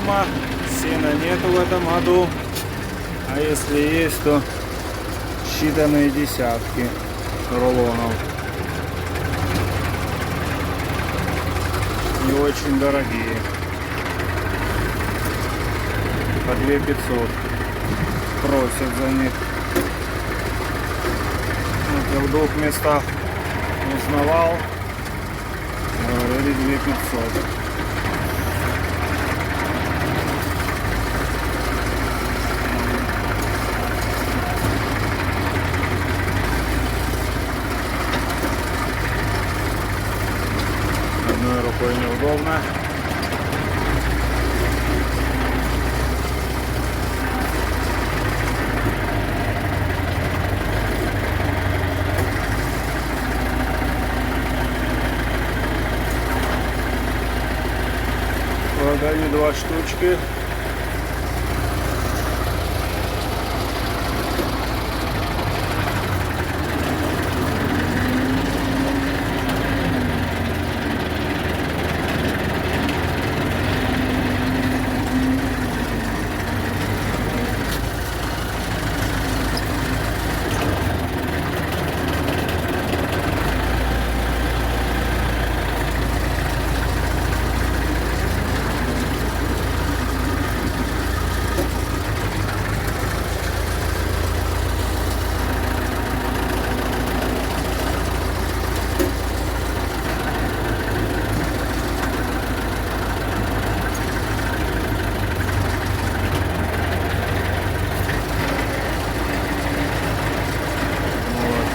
солома, сена нету в этом году, а если есть, то считанные десятки рулонов. Не очень дорогие. По 2500 просят за них. Вот я в двух местах узнавал, говорили 2500. Одной рукой неудобно. Продаю 2 штучки.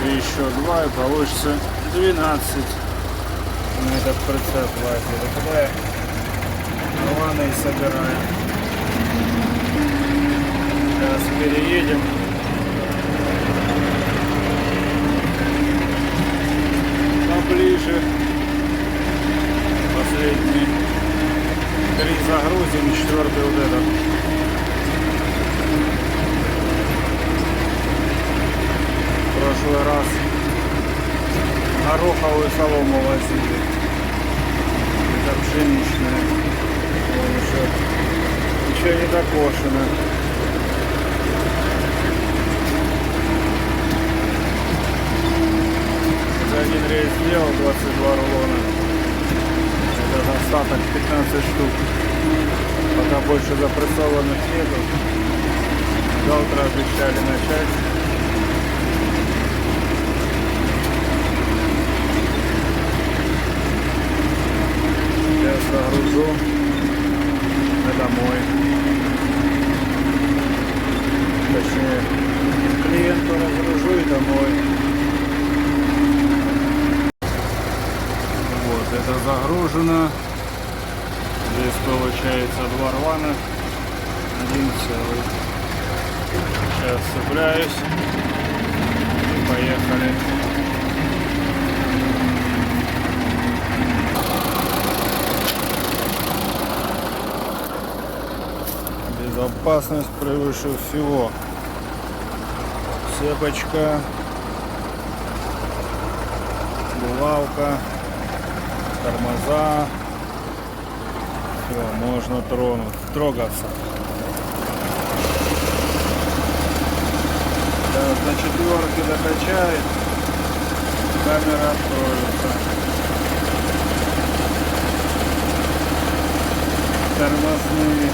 Еще 2 и получится 12 на этот прицеп хватит. И тогда рвано и собираем. Сейчас переедем. Поближе. Последние 3 загрузим, 4-й вот этот. В прошлый раз гороховую солому возили. Это пшеничная. Еще не докошено. За один рейс сделал 22 рулона. Это остаток 15 штук. Пока больше запрессованных нету. Завтра обещали начать. Я загружу домой. Точнее, клиенту разгружу и домой. Вот, это загружено. Здесь получается 2 рвана. 1 целый. Сейчас цепляюсь. Поехали. Безопасность превыше всего. Цепочка, булавка, тормоза. Все, можно трогаться. Сейчас на 4-ке докачает, камера откроется. Тормозные.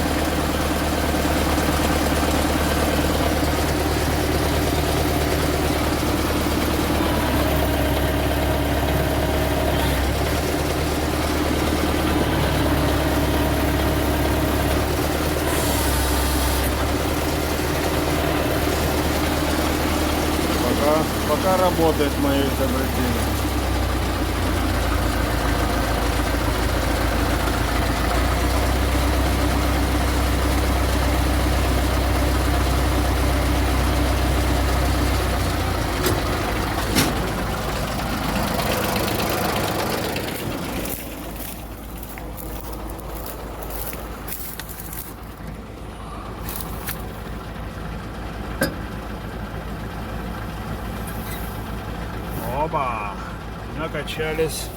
Пока работает мое изобретение. Оба! Накачались.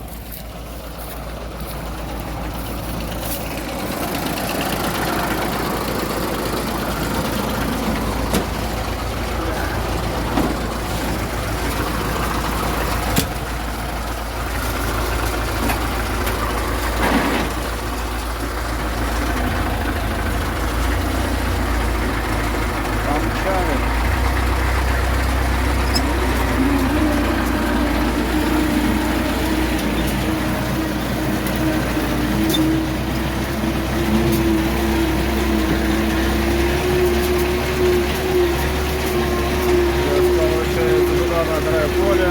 поле.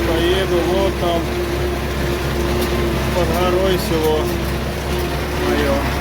Поеду вот там под горой село мое.